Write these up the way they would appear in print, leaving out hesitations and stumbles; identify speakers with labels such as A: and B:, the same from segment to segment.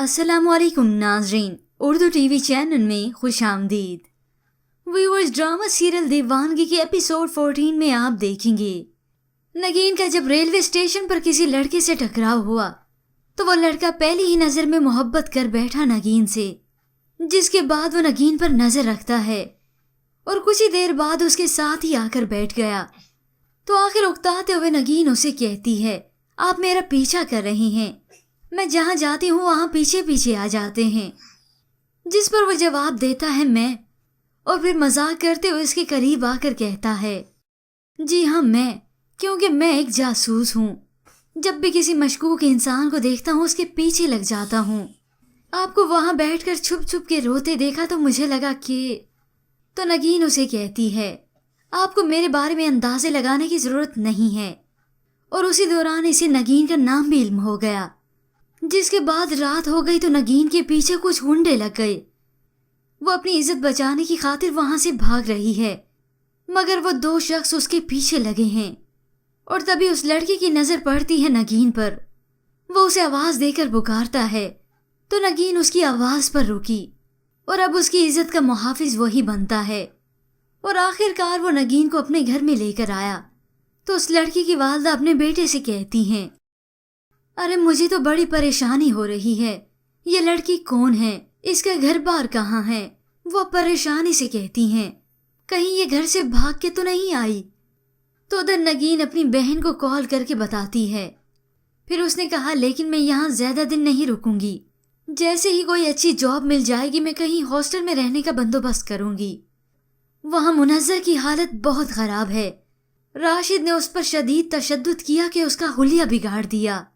A: अस्सलामुअलैकुम नाजरीन, Urdu TV channel में खुश आमदीद। व्यूअर्स, ड्रामा सीरियल दीवानगी के एपिसोड 14 में आप देखेंगे नगीन का जब रेलवे स्टेशन पर किसी लड़के से टकराव हुआ तो वो लड़का पहली ही नजर में मोहब्बत कर बैठा नगीन से, जिसके बाद वो नगीन पर नजर रखता है और कुछ ही देर बाद उसके साथ ही आकर बैठ गया। तो आखिर उकताते हुए नगीन उसे कहती है, आप मेरा पीछा कर रही हैं, मैं जहाँ जाती हूँ वहाँ पीछे पीछे आ जाते हैं। जिस पर वो जवाब देता है मैं, और फिर मजाक करते हुए उसके करीब आकर कहता है, जी हाँ मैं, क्योंकि मैं एक जासूस हूँ। जब भी किसी मशकूक इंसान को देखता हूँ उसके पीछे लग जाता हूँ। आपको वहाँ बैठकर छुप छुप के रोते देखा तो मुझे लगा कि... तो नगीन उसे कहती है, आपको मेरे बारे में अंदाजे लगाने की जरूरत नहीं है। और उसी दौरान इसे नगीन का नाम भी इल्म हो गया। जिसके बाद रात हो गई तो नगीन के पीछे कुछ गुंडे लग गए। वो अपनी इज्जत बचाने की खातिर वहां से भाग रही है, मगर वो दो शख्स उसके पीछे लगे हैं। और तभी उस लड़के की नजर पड़ती है नगीन पर। वो उसे आवाज देकर पुकारता है तो नगीन उसकी आवाज पर रुकी और अब उसकी इज्जत का मुहाफिज वही बनता है। और आखिरकार वो नगीन को अपने घर में लेकर आया तो उस लड़की की वालदा अपने बेटे से कहती हैं, अरे मुझे तो बड़ी परेशानी हो रही है, ये लड़की कौन है, इसका घर बार कहाँ है। वो परेशानी से कहती हैं, कहीं ये घर से भाग के तो नहीं आई। तो उधर नगीन अपनी बहन को कॉल करके बताती है। फिर उसने कहा, लेकिन मैं यहाँ ज्यादा दिन नहीं रुकूंगी, जैसे ही कोई अच्छी जॉब मिल जाएगी मैं कहीं हॉस्टल में रहने का बंदोबस्त करूंगी। वहाँ मुनज़्ज़र की हालत बहुत खराब है। राशिद ने उस पर शदीद तशद्दुद किया कि उसका हुलिया बिगाड़ दिया,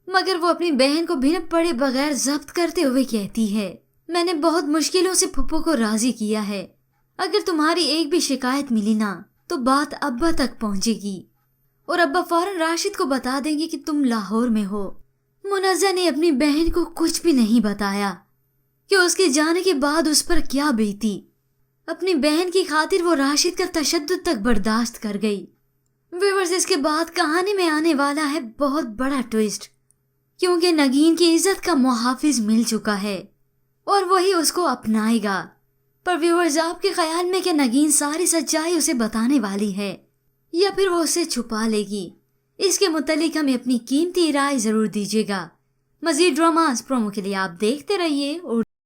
A: मगर वो अपनी बहन को बिना पड़े बगैर जब्त करते हुए कहती है, मैंने बहुत मुश्किलों से फुप्पो को राजी किया है। अगर तुम्हारी एक भी शिकायत मिली ना तो बात अब्बा तक पहुंचेगी और अब्बा फौरन राशिद को बता देंगे कि तुम लाहौर में हो। मुनज़्ज़ा ने अपनी बहन को कुछ भी नहीं बताया कि उसके जाने के बाद उस पर क्या बीती। अपनी बहन की खातिर वो राशिद का तशद्दुद तक बर्दाश्त कर गई। व्यूअर्स, इसके बाद कहानी में आने वाला है बहुत बड़ा ट्विस्ट, क्योंकि नगीन की इज्जत का मुहाफिज मिल चुका है और वही उसको अपनाएगा। पर व्यूअर्स, आपके ख्याल में क्या नगीन सारी सच्चाई उसे बताने वाली है या फिर वो उसे छुपा लेगी? इसके मुतालिक हमें अपनी कीमती राय जरूर दीजिएगा। मजीद ड्रामास प्रोमो के लिए आप देखते रहिए और